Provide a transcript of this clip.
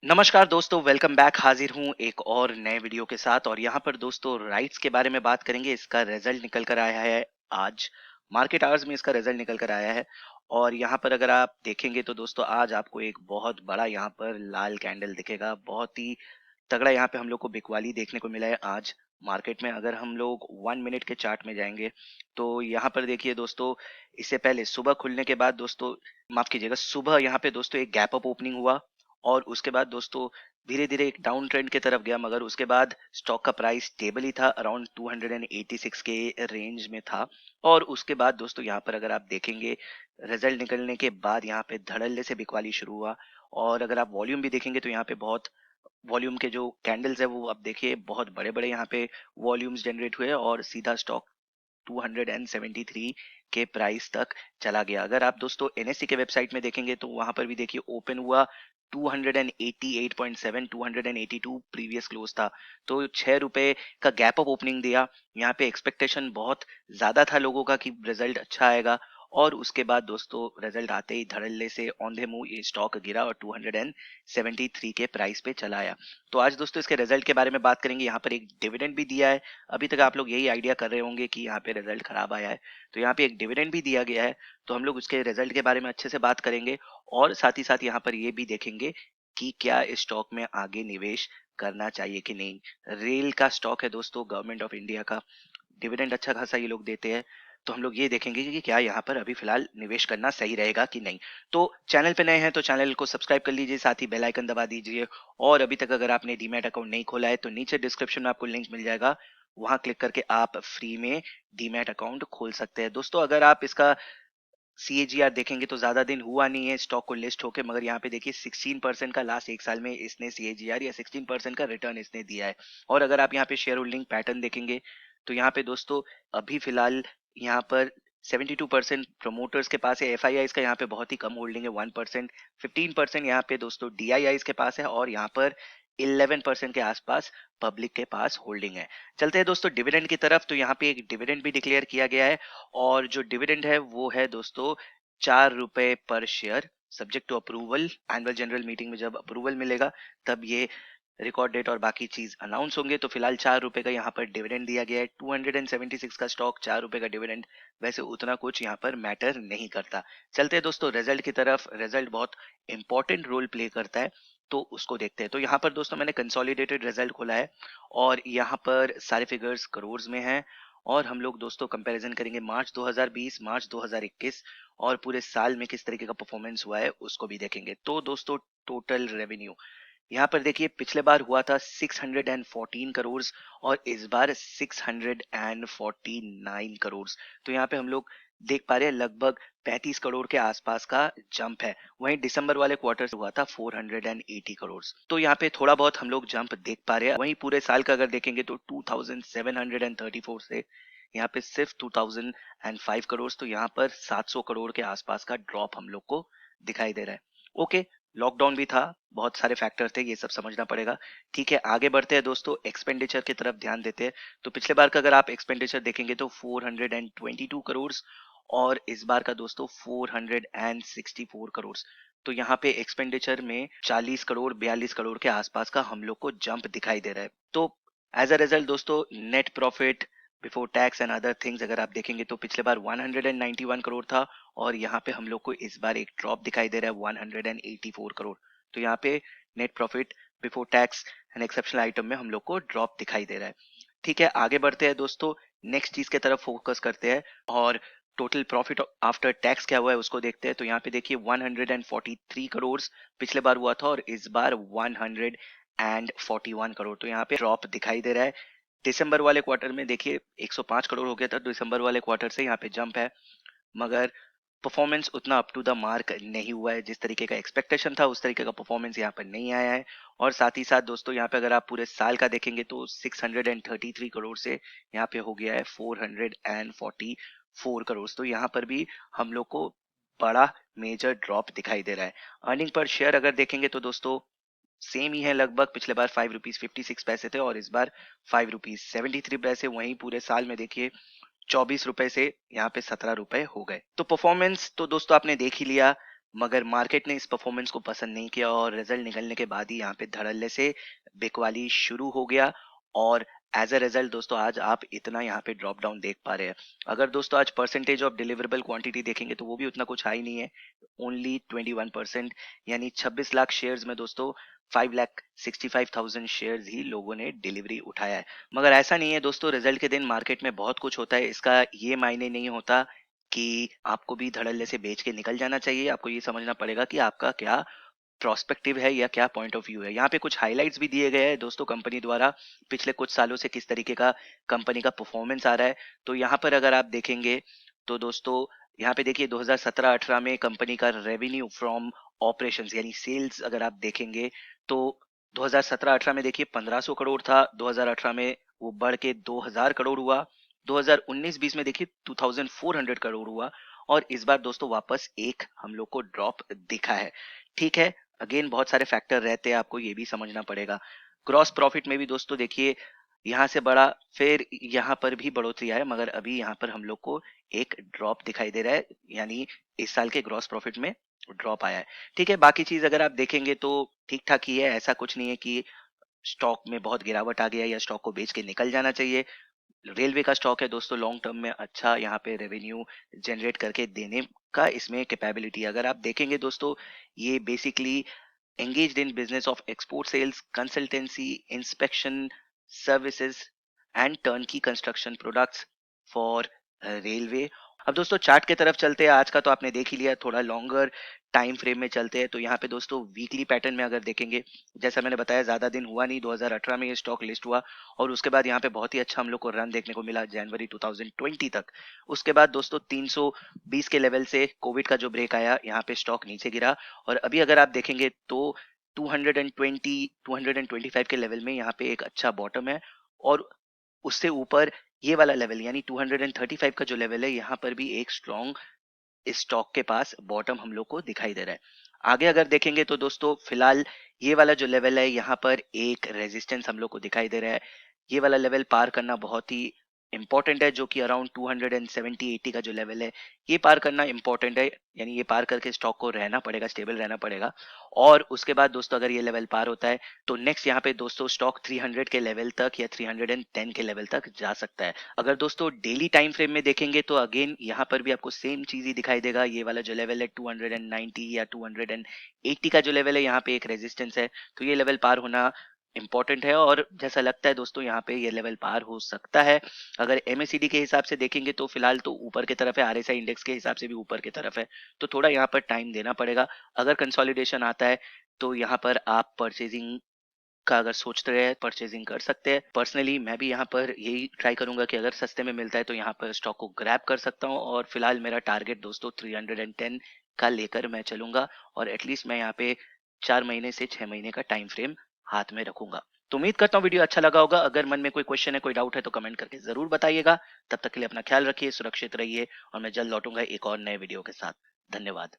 नमस्कार दोस्तों, welcome back. हाजिर हूँ एक और नए वीडियो के साथ। और यहाँ पर दोस्तों राइट्स के बारे में बात करेंगे। इसका रिजल्ट निकल कर आया है आज मार्केट आवर्स में। इसका रिजल्ट निकल कर आया है और यहाँ पर अगर आप देखेंगे तो दोस्तों आज आपको एक बहुत बड़ा यहाँ पर लाल कैंडल दिखेगा। बहुत ही तगड़ा यहाँ पे हम लोग को बिकवाली देखने को मिला है आज मार्केट में। अगर हम लोग 1 मिनट के चार्ट में जाएंगे तो यहाँ पर देखिए दोस्तों, इससे पहले सुबह खुलने के बाद दोस्तों, माफ कीजिएगा, सुबह यहाँ पे दोस्तों एक गैप अप ओपनिंग हुआ और उसके बाद दोस्तों धीरे धीरे एक डाउन ट्रेंड की तरफ गया। मगर उसके बाद स्टॉक का प्राइस स्टेबल ही था, अराउंड 286 के रेंज में था। और उसके बाद दोस्तों यहाँ पर अगर आप देखेंगे रिजल्ट निकलने के बाद यहाँ पे धड़ल्ले से बिकवाली शुरू हुआ। और अगर आप वॉल्यूम भी देखेंगे तो यहाँ पे बहुत वॉल्यूम के जो कैंडल्स है वो आप देखिए बहुत बड़े बड़े यहाँ पे वॉल्यूम्स जनरेट हुए और सीधा स्टॉक 273 के प्राइस तक चला गया। अगर आप दोस्तों एनएससी के वेबसाइट में देखेंगे तो वहां पर भी देखिए ओपन हुआ 288.7, 282 प्रीवियस क्लोज था। तो 6 रुपए का गैप अप ओपनिंग दिया। यहाँ पे एक्सपेक्टेशन बहुत ज्यादा था लोगों का कि रिजल्ट अच्छा आएगा। और उसके बाद दोस्तों रिजल्ट आते ही धड़ल्ले से ऑन द मूव ये स्टॉक गिरा और 273 के प्राइस पे चला आया। तो आज दोस्तों इसके रिजल्ट के बारे में बात करेंगे। यहाँ पर एक डिविडेंड भी दिया है। अभी तक आप लोग यही आइडिया कर रहे होंगे कि यहाँ पे रिजल्ट खराब आया है, तो यहाँ पे एक डिविडेंड भी दिया गया है। तो हम लोग उसके रिजल्ट के बारे में अच्छे से बात करेंगे और साथ ही साथ यहाँ पर ये भी देखेंगे कि क्या इस स्टॉक में आगे निवेश करना चाहिए कि नहीं। रेल का स्टॉक है दोस्तों, गवर्नमेंट ऑफ इंडिया का। डिविडेंड अच्छा खासा ये लोग देते हैं। तो हम लोग ये देखेंगे कि क्या यहाँ पर अभी फिलहाल निवेश करना सही रहेगा कि नहीं। तो चैनल पे नए हैं तो चैनल को सब्सक्राइब कर लीजिए, साथ ही बेल आइकन दबा दीजिए। और अभी तक अगर आपने डीमैट अकाउंट नहीं खोला है तो नीचे डिस्क्रिप्शन में आपको लिंक मिल जाएगा, वहां क्लिक करके आप फ्री में डीमैट अकाउंट खोल सकते हैं। दोस्तों अगर आप इसका सीएजीआर देखेंगे तो ज्यादा दिन हुआ नहीं है स्टॉक को लिस्ट होके, मगर यहाँ पे देखिए 16% का लास्ट एक साल में इसने सीएजीआर या 16% का रिटर्न इसने दिया है। और अगर आप यहाँ पे शेयर होल्डिंग पैटर्न देखेंगे तो यहाँ पे दोस्तों अभी फिलहाल यहाँ पर 72% प्रमोटर्स के पास है। एफआईआईज का यहाँ पे बहुत ही कम होल्डिंग है, 1%। 15% यहाँ पे दोस्तों डीआईआईज के पास है और यहाँ पर 11% के आसपास पब्लिक के पास होल्डिंग है। चलते हैं दोस्तों डिविडेंड की तरफ। तो यहाँ पे एक डिविडेंड भी डिक्लेयर किया गया है और जो डिविडेंड है वो है दोस्तों 4 रुपए पर share, subject to approval. Annual general meeting में जब अप्रूवल मिलेगा तब ये रिकॉर्ड डेट और बाकी चीज अनाउंस होंगे। तो फिलहाल 4 रुपए का यहाँ पर डिविडेंड दिया गया है। 276 का स्टॉक, 4 रुपए का डिविडेंड, वैसे उतना कुछ यहाँ पर मैटर नहीं करता। चलते हैं दोस्तों रिजल्ट की तरफ। रिजल्ट बहुत इंपॉर्टेंट रोल प्ले करता है, तो उसको देखते हैं। तो यहाँ पर दोस्तों मैंने कंसोलिडेटेड रिजल्ट खोला है और यहाँ पर सारे फिगर्स करोड़ में हैं। और हम लोग दोस्तों कंपैरिजन करेंगे मार्च 2020, मार्च 2021 और पूरे साल में किस तरीके का परफॉर्मेंस हुआ है उसको भी देखेंगे। तो दोस्तों टोटल रेवेन्यू यहाँ पर देखिए पिछले बार हुआ था 614 करोड़ और इस बार 649 करोड़। तो यहाँ पे हम लोग देख पा रहे हैं लगभग 35 करोड़ के आसपास का जंप है। वहीं दिसंबर वाले क्वार्टर से हुआ था 480 करोड़। तो यहाँ पे थोड़ा बहुत हम लोग जंप देख पा रहे हैं। वहीं पूरे साल का अगर देखेंगे तो 2734 से यहाँ पे सिर्फ 2005 करोड़। तो यहाँ पर 700 करोड़ के आसपास का ड्रॉप हम लोग को दिखाई दे रहा है। ओके, लॉकडाउन भी था, बहुत सारे फैक्टर थे, ये सब समझना पड़ेगा। ठीक है, आगे बढ़ते हैं दोस्तों, एक्सपेंडिचर की तरफ ध्यान देते हैं। तो पिछले बार का अगर आप एक्सपेंडिचर देखेंगे तो 422 करोड़ और इस बार का दोस्तों 464 करोड़। तो यहाँ पे एक्सपेंडिचर में 40 करोड़ 42 करोड़ के आसपास का हम लोग को जंप दिखाई दे रहा है। तो एज अ रिजल्ट दोस्तों net profit before tax and other things अगर आप देखेंगे तो पिछले बार 191 करोड़ था और यहाँ पे हम लोग को इस बार एक ड्रॉप दिखाई दे रहा है 184 करोड़। तो यहाँ पे net profit before tax and exceptional item में हम लोग को ड्रॉप दिखाई दे रहा है। ठीक है, आगे बढ़ते हैं दोस्तों, नेक्स्ट चीज की तरफ फोकस करते हैं और टोटल प्रॉफिट आफ्टर टैक्स क्या हुआ है उसको देखते हैं। तो यहाँ पे देखिए 143 करोड़ पिछले बार हुआ था और इस बार 141 करोड़। तो यहाँ पे ड्रॉप दिखाई दे रहा है। दिसंबर वाले क्वार्टर में देखिए 105 करोड़ हो गया था, दिसंबर वाले क्वार्टर से यहाँ पे जंप है। मगर परफॉर्मेंस उतना अप टू द मार्क नहीं हुआ है, जिस तरीके का एक्सपेक्टेशन था उस तरीके का परफॉर्मेंस यहाँ पर नहीं आया है। और साथ ही साथ दोस्तों यहाँ पे अगर आप पूरे साल का देखेंगे तो 633 करोड़ से यहाँ पे हो गया है 444 करोड़। तो यहाँ पर भी हम लोग को बड़ा मेजर ड्रॉप दिखाई दे रहा है। अर्निंग पर शेयर अगर देखेंगे तो दोस्तों सेम ही है लगभग। पिछले बार 5 रुपीज 56 पैसे थे और इस बार 5 रुपीज 73 पैसे। वहीं पूरे साल में देखिए 24 रुपए से यहाँ पे 17 रुपए हो गए। तो परफॉर्मेंस तो दोस्तों आपने देख ही लिया। मगर मार्केट ने इस परफॉर्मेंस को पसंद नहीं किया और रिजल्ट निकलने के बाद ही यहाँ पे धड़ल्ले से बिकवाली शुरू हो गया। और एज अ रिजल्ट दोस्तों आज आप इतना यहाँ पे ड्रॉप डाउन देख पा रहे हैं। अगर दोस्तों आज परसेंटेज ऑफ डिलीवरेबल क्वांटिटी देखेंगे तो वो भी उतना कुछ हाई नहीं है, ओनली 21%। यानी 26 लाख शेयर्स में दोस्तों 5,65,000 शेयर्स ही लोगों ने डिलीवरी उठाया है। मगर ऐसा नहीं है दोस्तों, रिजल्ट के दिन मार्केट में बहुत कुछ होता है। इसका ये मायने नहीं होता कि आपको भी धड़ल्ले से बेच के निकल जाना चाहिए। आपको ये समझना पड़ेगा कि आपका क्या प्रोस्पेक्टिव है या क्या पॉइंट ऑफ व्यू है। यहाँ पे कुछ हाइलाइट्स भी दिए गए हैं दोस्तों कंपनी द्वारा, पिछले कुछ सालों से किस तरीके का कंपनी का परफॉर्मेंस आ रहा है। तो यहाँ पर अगर आप देखेंगे तो दोस्तों यहाँ पे देखिए 2017-18 में कंपनी का रेवेन्यू फ्रॉम ऑपरेशंस यानी सेल्स अगर आप देखेंगे तो 2017-18 में देखिए 1500 करोड़ था, 2018 में वो बढ़ के 2000 करोड़ हुआ, 2019-20 में देखिए 2400 करोड़ हुआ, और इस बार दोस्तों वापस एक हम लोग को ड्रॉप दिखा है। ठीक है, अगेन बहुत सारे फैक्टर रहते हैं, आपको ये भी समझना पड़ेगा। ग्रॉस प्रॉफिट में भी दोस्तों देखिए यहाँ से बढ़ा, फिर यहाँ पर भी बढ़ोतरी आया, मगर अभी यहाँ पर हम लोग को एक ड्रॉप दिखाई दे रहा है, यानी इस साल के ग्रॉस प्रॉफिट में ड्रॉप आया है। ठीक है, बाकी चीज अगर आप देखेंगे तो ठीक ठाक ही है, ऐसा कुछ नहीं है कि स्टॉक में बहुत गिरावट आ गया या स्टॉक को बेच के निकल जाना चाहिए। रेलवे का स्टॉक है दोस्तों, लॉन्ग टर्म में अच्छा यहाँ पे रेवेन्यू जनरेट करके देने का इसमें कैपेबिलिटी। अगर आप देखेंगे दोस्तों ये basically engaged in business of export sales, consultancy, inspection services and turnkey construction products for railway। अब दोस्तों चार्ट के तरफ चलते हैं। आज का तो आपने देख ही लिया, थोड़ा लॉन्गर टाइम फ्रेम में चलते हैं। तो यहाँ पे दोस्तों वीकली पैटर्न में अगर देखेंगे, जैसा मैंने बताया ज्यादा दिन हुआ नहीं, 2018 में ये स्टॉक लिस्ट हुआ और उसके बाद यहाँ पे बहुत ही अच्छा हम लोग को रन देखने को मिला जनवरी 2020 तक। उसके बाद दोस्तों 320 के लेवल से कोविड का जो ब्रेक आया, यहाँ पे स्टॉक नीचे गिरा और अभी अगर आप देखेंगे तो 220 225 के लेवल में यहाँ पे एक अच्छा बॉटम है, और उससे ऊपर ये वाला लेवल यानी 235 का जो लेवल है, यहाँ पर भी एक स्ट्रॉन्ग स्टॉक के पास बॉटम हम लोग को दिखाई दे रहा है। आगे अगर देखेंगे तो दोस्तों फिलहाल ये वाला जो लेवल है, यहाँ पर एक रेजिस्टेंस हम लोग को दिखाई दे रहा है। ये वाला लेवल पार करना बहुत ही इंपॉर्टेंट है, जो कि अराउंड 270-80 का जो लेवल है, ये पार करना इंपॉर्टेंट है। यानी ये पार करके स्टॉक को रहना पड़ेगा, स्टेबल रहना पड़ेगा। और उसके बाद दोस्तों अगर ये लेवल पार होता है तो नेक्स्ट यहाँ पे दोस्तों स्टॉक 300 के लेवल तक या 310 के लेवल तक जा सकता है। अगर दोस्तों डेली टाइम फ्रेम में देखेंगे तो अगेन यहाँ पर भी आपको सेम चीज ही दिखाई देगा। ये वाला जो लेवल है 290 या 280 का जो लेवल है, यहाँ पे एक रेजिस्टेंस है, तो ये लेवल पार होना इंपॉर्टेंट है। और जैसा लगता है दोस्तों यहाँ पे ये लेवल पार हो सकता है। अगर एमएसीडी के हिसाब से देखेंगे तो फिलहाल तो ऊपर की तरफ है, आरएसआई इंडेक्स के हिसाब से भी ऊपर की तरफ है, तो थोड़ा यहाँ पर टाइम देना पड़ेगा। अगर कंसोलिडेशन आता है तो यहाँ पर आप परचेजिंग का अगर सोचते रहे परचेजिंग कर सकते हैं। पर्सनली मैं भी यहाँ पर यही ट्राई करूंगा कि अगर सस्ते में मिलता है तो यहाँ पर स्टॉक को ग्रैब कर सकता हूँ। और फिलहाल मेरा टारगेट दोस्तों 310 का लेकर मैं चलूंगा, और एटलीस्ट मैं यहाँ पे 4 महीने से 6 महीने का टाइम फ्रेम हाथ में रखूंगा। तो उम्मीद करता हूँ वीडियो अच्छा लगा होगा। अगर मन में कोई क्वेश्चन है, कोई डाउट है तो कमेंट करके जरूर बताइएगा। तब तक के लिए अपना ख्याल रखिए, सुरक्षित रहिए, और मैं जल्द लौटूंगा एक और नए वीडियो के साथ। धन्यवाद।